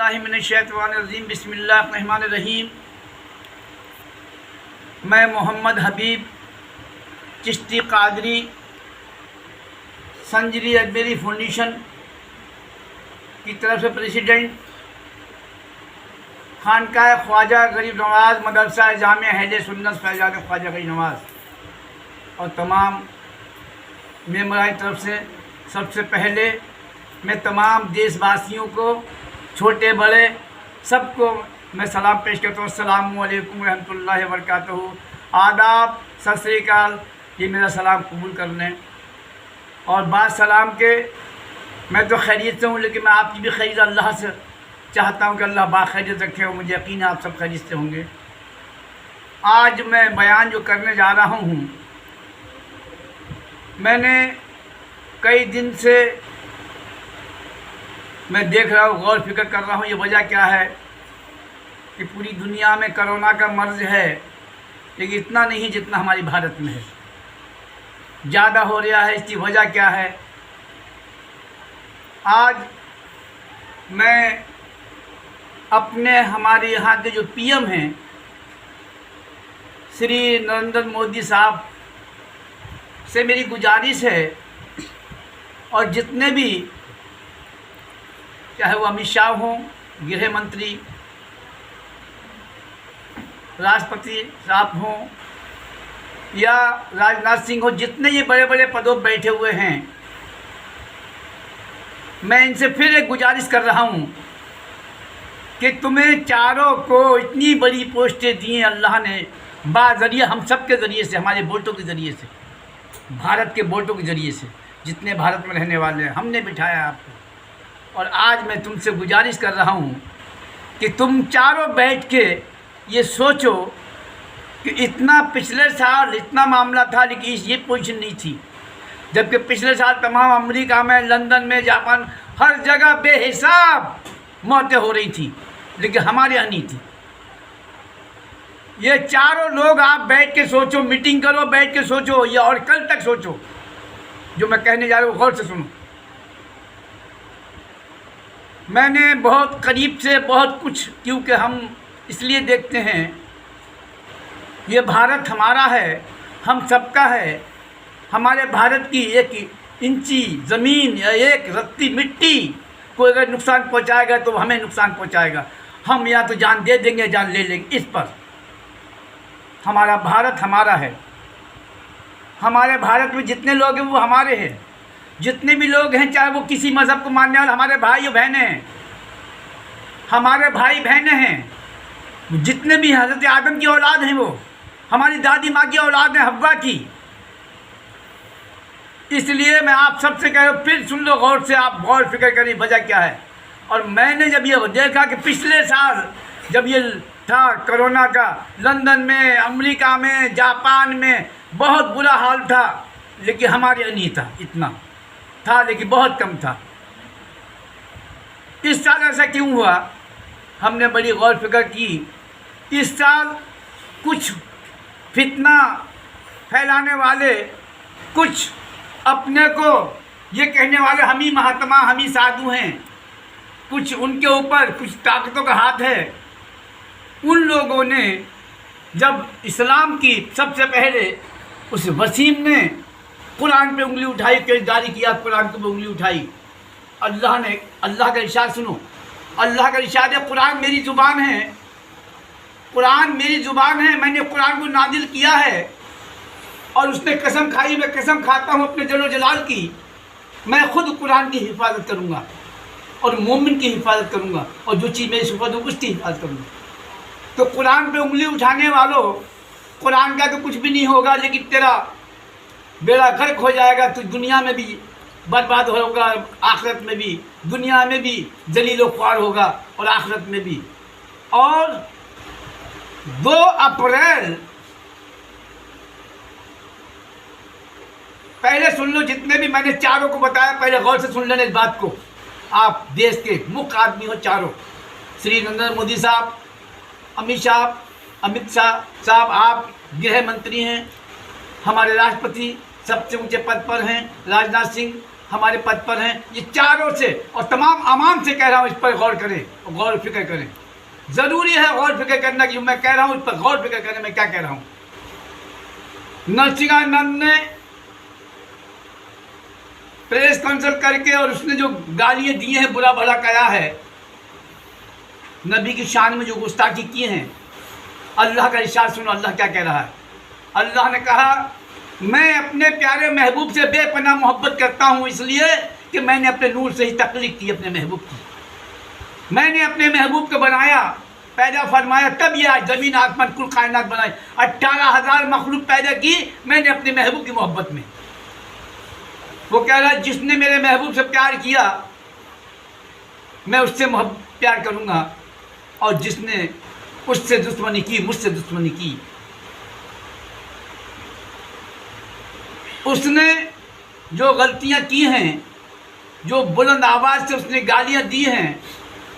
औज़ुबिल्लाहिमिनश्शैतानिर्रजीम बिस्मिल्लाहिर्रहमानिर्रहीम। मैं मोहम्मद हबीब चिश्ती कादरी संजरी अजमेरी फाउंडेशन की तरफ से प्रेसिडेंट खानकाह ख्वाजा गरीब नवाज़ मदरसा जामिया अहले सुन्नत फैज़ाद ख्वाजा गरीब नवाज़ और तमाम मेंबरान की तरफ से सबसे पहले मैं तमाम देशवासियों को, छोटे बड़े सबको मैं सलाम पेश करता हूँ। अस्सलामु अलैकुम रहमतुल्लाहि व बरकातहू। आदाब, सत श्री अकाल। ये मेरा सलाम कबूल कर लें। और बाद सलाम के मैं तो खैरियत से हूँ, लेकिन मैं आपकी भी खैरियत अल्लाह से चाहता हूँ कि अल्लाह बाखैरियत रखे, और मुझे यकीन है आप सब खैरियत से होंगे। आज मैं बयान जो करने जा रहा हूँ, मैंने कई दिन से मैं देख रहा हूँ, गौर फिक्र कर रहा हूँ। ये वजह क्या है कि पूरी दुनिया में कोरोना का मर्ज़ है, लेकिन इतना नहीं जितना हमारे भारत में है, ज़्यादा हो रहा है। इसकी वजह क्या है? आज मैं अपने हमारे यहाँ के जो पीएम हैं श्री नरेंद्र मोदी साहब से मेरी गुजारिश है, और जितने भी, चाहे वो अमित शाह हों, गृह मंत्री, राष्ट्रपति साहब हों या राजनाथ सिंह हो, जितने ये बड़े बड़े पदों पर बैठे हुए हैं, मैं इनसे फिर एक गुजारिश कर रहा हूँ कि तुम्हें चारों को इतनी बड़ी पोस्टें दी हैं अल्लाह ने, बाज़रिया हम सब के ज़रिए से, हमारे वोटों के ज़रिए से, भारत के वोटों के ज़रिए से, जितने भारत में रहने वाले हैं, हमने बिठाया आपको। और आज मैं तुमसे गुजारिश कर रहा हूँ कि तुम चारों बैठ के ये सोचो कि इतना पिछले साल इतना मामला था, लेकिन ये पोजीशन नहीं थी, जबकि पिछले साल तमाम अमेरिका में, लंदन में, जापान, हर जगह बेहिसाब मौतें हो रही थी, लेकिन हमारे यहाँ नहीं थी। ये चारों लोग आप बैठ के सोचो, मीटिंग करो, बैठ के सोचो, ये और कल तक सोचो। जो मैं कहने जा रहा हूँ गौर से सुनो। मैंने बहुत करीब से बहुत कुछ, क्योंकि हम इसलिए देखते हैं, ये भारत हमारा है, हम सबका है। हमारे भारत की एक इंची ज़मीन या एक रत्ती मिट्टी को अगर नुकसान पहुंचाएगा तो हमें नुकसान पहुंचाएगा। हम या तो जान दे देंगे, जान ले लेंगे। इस पर हमारा भारत हमारा है। हमारे भारत में जितने लोग हैं वो हमारे हैं। जितने भी लोग हैं, चाहे वो किसी मज़हब को मानने वाले, हमारे भाई और बहनें हैं, हमारे भाई बहनें हैं। जितने भी हज़रत आदम की औलाद हैं, वो हमारी दादी माँ की औलाद हैं, हव्वा की। इसलिए मैं आप सबसे कह रहा हूँ, फिर सुन लो गौर से, आप गौर फिक्र करिए वजह क्या है। और मैंने जब ये देखा कि पिछले साल जब ये था कोरोना का, लंदन में, अमेरिका में, जापान में बहुत बुरा हाल था, लेकिन हमारे यहाँ नहीं था। इतना था लेकिन बहुत कम था। इस साल ऐसा क्यों हुआ? हमने बड़ी गौर फिक्र की। इस साल कुछ फितना फैलाने वाले, कुछ अपने को ये कहने वाले हम ही महात्मा, हम ही साधु हैं, कुछ उनके ऊपर कुछ ताकतों का हाथ है। उन लोगों ने जब इस्लाम की सबसे पहले उस वसीम ने कुरान पे उंगली उठाई, केसदारी किया, कुरान पे उंगली उठाई। अल्लाह ने, अल्लाह का इरशाद सुनो, अल्लाह का इरशाद है, कुरान मेरी ज़ुबान है, कुरान मेरी ज़ुबान है, मैंने कुरान को नाजिल किया है। और उसने कसम खाई, मैं कसम खाता हूँ अपने जलो जलाल की, मैं खुद कुरान की हिफाजत करूँगा और मोमिन की हिफाजत करूँगा, और जो चीज़ मेरी सुफत हो उसकी हिफाजत करूँगा। तो कुरान पे उंगली उठाने वालों, कुरान का तो कुछ भी नहीं होगा, लेकिन तेरा बेड़ा गर्क हो जाएगा। तो दुनिया में भी बर्बाद होगा, आखिरत में भी, दुनिया में भी जलीलो ख्वार होगा और आखिरत में भी। और 2 अप्रैल, पहले सुन लो, जितने भी मैंने चारों को बताया, पहले गौर से सुन लेना इस बात को। आप देश के मुख्य आदमी हो चारों, श्री नरेंद्र मोदी साहब, अमित शाह साहब, आप गृह मंत्री हैं, हमारे राष्ट्रपति सबसे ऊंचे पद पर हैं, राजनाथ सिंह, हमारे पद पर हैं, ये चारों से और तमाम आवाम से कह रहा हूँ, इस पर गौर करें और गौर फिक्र करें। ज़रूरी है गौर फिक्र करना कि मैं कह रहा हूँ, इस पर गौर फिक्र करें मैं क्या कह रहा हूँ। नरसिंहानंद ने प्रेस कॉन्फ्रेंस करके और उसने जो गालियाँ दी हैं, बुरा भला कहा है, नबी की शान में जो गुस्ताखी किए हैं, अल्लाह का इरशाद सुनो, अल्लाह क्या कह रहा है। अल्लाह ने कहा, मैं अपने प्यारे महबूब से बेपनाह मोहब्बत करता हूँ, इसलिए कि मैंने अपने नूर से ही तख्लीक की अपने महबूब की। मैंने अपने महबूब को बनाया, पैदा फरमाया, तब ये आज ज़मीन आसमान कुल कायनात बनाई। 18,000 मखलूक पैदा की मैंने अपने महबूब की मोहब्बत में। वो कह रहा है, जिसने मेरे महबूब से प्यार किया मैं उससे प्यार करूँगा, और जिसने उससे दुश्मनी की, मुझसे दुश्मनी की। उसने जो गलतियां की हैं, जो बुलंद आवाज़ से उसने गालियां दी हैं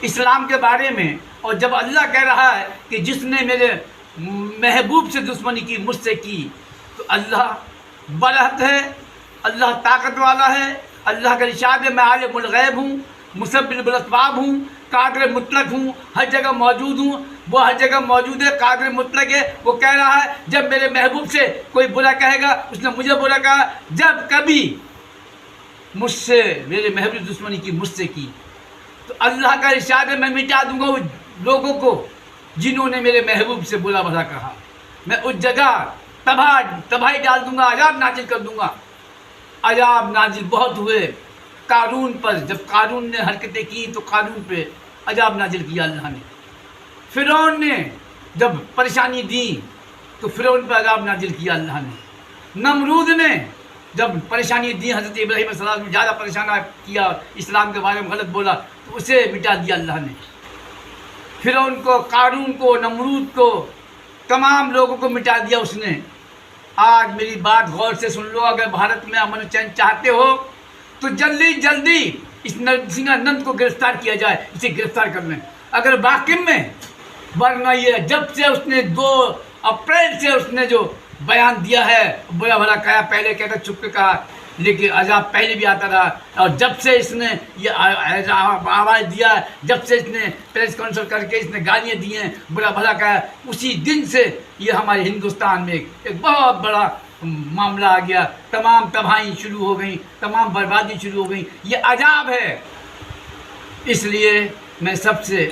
इस्लाम के बारे में, और जब अल्लाह कह रहा है कि जिसने मेरे महबूब से दुश्मनी की, मुझसे की, तो अल्लाह बरहत है, अल्लाह ताकत वाला है। अल्लाह का इरशाद है, मैं आलिमुल गैब हूँ, मुसब्बिल बिल अस्बाब हूँ, कादिर मुतलक हूँ, हर जगह मौजूद हूँ। वो हर जगह मौजूद है, कादिर मुतलक है। वो कह रहा है, जब मेरे महबूब से कोई बुरा कहेगा, उसने मुझे बुरा कहा, जब कभी मुझसे मेरे महबूब दुश्मनी की, मुझसे की, तो अल्लाह का इरशाद है, मैं मिटा दूंगा उन लोगों को जिन्होंने मेरे महबूब से बुरा भला कहा। मैं उस जगह तबाही डाल दूंगा, अजाब नाजिल कर दूंगा। अजाब नाजिल बहुत हुए कारून पर, जब कारून ने हरकतें की तो कारून पे अजाब नाजिल किया अल्लाह ने। फिरौन ने जब परेशानी दी तो फिरौन पर अजाब नाजिल किया अल्लाह ने। नमरूद ने जब परेशानी दी, हज़रत इब्राहीम अलैहिस्सलाम ने ज़्यादा परेशान किया, इस्लाम के बारे में गलत बोला, तो उसे मिटा दिया अल्लाह ने। फिरौन को, कारून को, नमरूद को, तमाम लोगों को मिटा दिया उसने। आज मेरी बात गौर से सुन लो, अगर भारत में अमन चैन चाहते हो तो जल्दी जल्दी इस नरसिंहानंद को गिरफ्तार किया जाए, इसे गिरफ्तार कर लें अगर वाकई में। वरना ये जब से उसने 2 अप्रैल से उसने जो बयान दिया है, बुरा भला कहा, पहले कहता चुप के कहा, लेकिन अजाब पहले भी आता रहा। और जब से इसने ये आवाज़ दिया, जब से इसने प्रेस कॉन्फ्रेंस करके इसने गालियाँ दी हैं, बुरा भला कहा, उसी दिन से ये हमारे हिंदुस्तान में एक बहुत बड़ा मामला आ गया। तमाम तबाही शुरू हो गई, तमाम बर्बादी शुरू हो गई। ये अजाब है। इसलिए मैं सबसे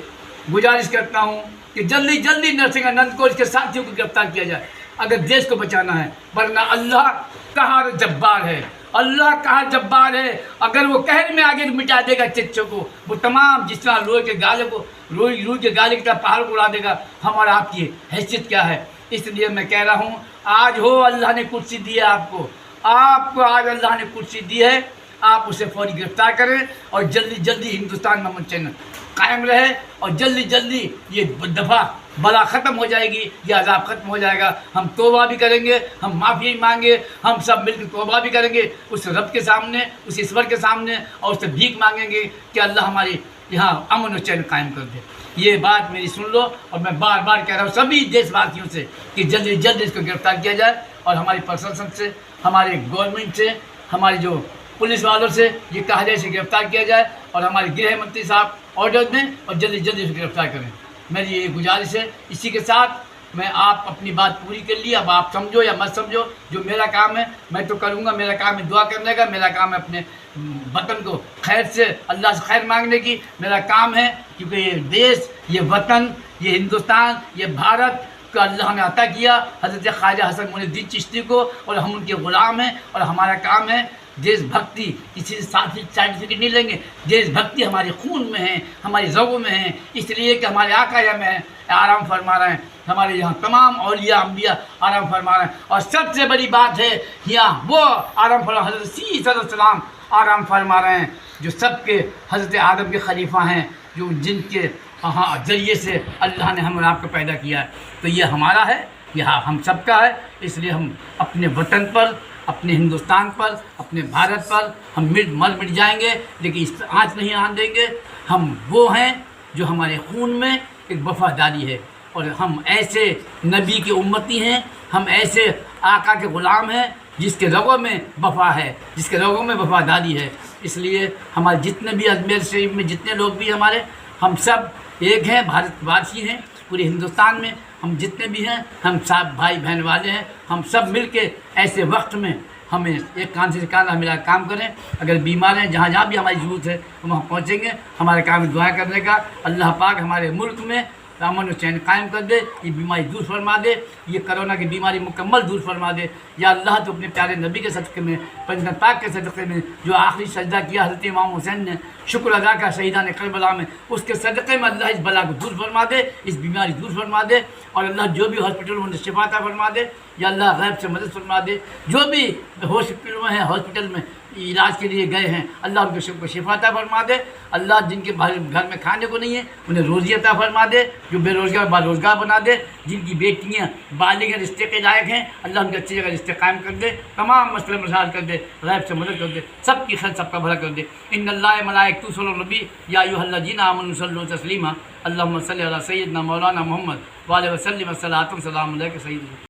गुजारिश करता हूँ कि जल्दी जल्दी नरसिंहानंद को, इसके साथियों को गिरफ्तार किया जाए अगर देश को बचाना है। वरना अल्लाह कहाँ जब्बार है, अल्लाह कहाँ जब्बार है। अगर वो कहर में आगे मिटा देगा चिच्चों को, वो तमाम जिस तरह लोहे के गाले को, रूई के गाले की तरह पहाड़ को उड़ा देगा, हमारा आपकी हैसियत क्या है। इसलिए मैं कह रहा हूँ, आज हो अल्लाह ने कुर्सी दी है आपको आज अल्लाह ने कुर्सी दी है, आप उसे फौरी गिरफ्तार करें और जल्दी जल्दी हिंदुस्तान में अमन चैन कायम रहे, और जल्दी जल्दी ये दफ़ा बला ख़त्म हो जाएगी, ये अज़ाब ख़त्म हो जाएगा। हम तौबा भी करेंगे, हम माफ़ी मांगे, हम सब मिलकर तौबा भी करेंगे उस रब के सामने, उस ईश्वर के सामने, और उससे भीख मांगेंगे कि अल्लाह हमारे यहाँ अमन और चैन कायम कर दे। ये बात मेरी सुन लो, और मैं बार बार कह रहा हूँ सभी देशवासियों से कि जल्दी जल्दी इसको गिरफ्तार किया जाए, और हमारी प्रशासन से, हमारे गवर्नमेंट से, हमारी जो पुलिस वालों से ये कहा जाए इसे गिरफ्तार किया जाए, और हमारे गृह मंत्री साहब ऑर्डर दें और जल्दी जल्दी इसे गिरफ्तार करें। मेरी ये गुजारिश है। इसी के साथ मैं आप अपनी बात पूरी कर ली। अब आप समझो या मत समझो, जो मेरा काम है मैं तो करूँगा। मेरा काम है दुआ करने का, मेरा काम है अपने वतन को खैर से, अल्लाह से खैर मांगने की मेरा काम है। क्योंकि ये देश, ये वतन, ये हिंदुस्तान, ये भारत को अल्लाह ने अता किया हज़रत ख्वाजा हसन मोइनुद्दीन चिश्ती को, और हम उनके ग़ुलाम हैं। और हमारा काम है देशभक्ति, किसी सर्टिफिकेट नहीं लेंगे। देशभक्ति हमारे खून में है, हमारी ज़ों में है, इसलिए कि हमारे आका में आराम फरमा रहे हैं, हमारे यहाँ तमाम औलिया अम्बिया आराम फरमा रहे हैं। और सबसे बड़ी बात है, यहाँ वो आराम फरमा हज़रत सीस अलैहिस्सलाम आराम फरमा रहे हैं, जो सबके हज़रत आदम के खलीफा हैं, जो जिनके जरिए से अल्लाह ने हम और आपको पैदा किया है। तो ये हमारा है, यह हम सबका है। इसलिए हम अपने वतन पर, अपने हिंदुस्तान पर, अपने भारत पर हम मिट जाएंगे, लेकिन इस आँच नहीं आने देंगे। हम वो हैं जो हमारे खून में एक वफादारी है, और हम ऐसे नबी के उम्मती हैं, हम ऐसे आका के ग़ुलाम हैं जिसके रगों में वफा है, जिसके रगों में वफादारी है। इसलिए हमारे जितने भी अजमेर शरीफ में जितने लोग भी हमारे, हम सब एक हैं, भारतवासी हैं। पूरे हिंदुस्तान में हम जितने भी हैं, हम सब भाई बहन वाले हैं। हम सब मिल के ऐसे वक्त में हमें एक कान से कान मिला काम करें। अगर बीमार हैं, जहाँ जहाँ भी हमारी ज़रूरत है हम वहाँ पहुँचेंगे। हमारे काम में दुआ करने का। अल्लाह पाक हमारे मुल्क में अमन और चैन कायम कर दे, ये बीमारी दूर फरमा दे, ये कोरोना की बीमारी मुकम्मल दूर फरमा दे। या अल्लाह तो अपने प्यारे नबी के सदक़े में, पंजतन पाक के सदक़े में, जो आखिरी सजदा किया हज़रत इमाम हुसैन ने, शुक्र अदा का शहीदान करबला में, उसके सदक़े में अल्लाह इस बला को दूर फरमा दे, इस बीमारी दूर फरमा दे। और अल्लाह जो भी हॉस्पिटल में शिफा अता फरमा दे, या अल्लाह गैब से मदद फरमा दे। जो भी हॉस्पिटल में हैं, हॉस्पिटल में इलाज के लिए गए हैं, अल्लाह उनके सबको शिफा अता फरमा दे। अल्लाह जिनके घर में खाने को नहीं है उन्हें रोज़ी अता फरमा दे। जो बेरोज़गार बारोज़गार बना दे। जिनकी बेटियाँ बालिग रिश्ते के लायक हैं, अल्लाह उनके अच्छी जगह रिश्ते कायम कर दे। तमाम मसले मसाइल कर दे, गैब से मदद कर दे, सबकी खैर सबका भला कर दे। इन्नल्लाह मलाइकतहु युसल्लून नबी या अय्युहल्लज़ीना आमनू सल्लु तस्लीमा। अल्लाहुम्मा सल्लि अला सय्यिदिना मौलाना मुहम्मद व अलैहि वसल्लम। अस्सलातु वस्सलामु अलैका सय्यिदी।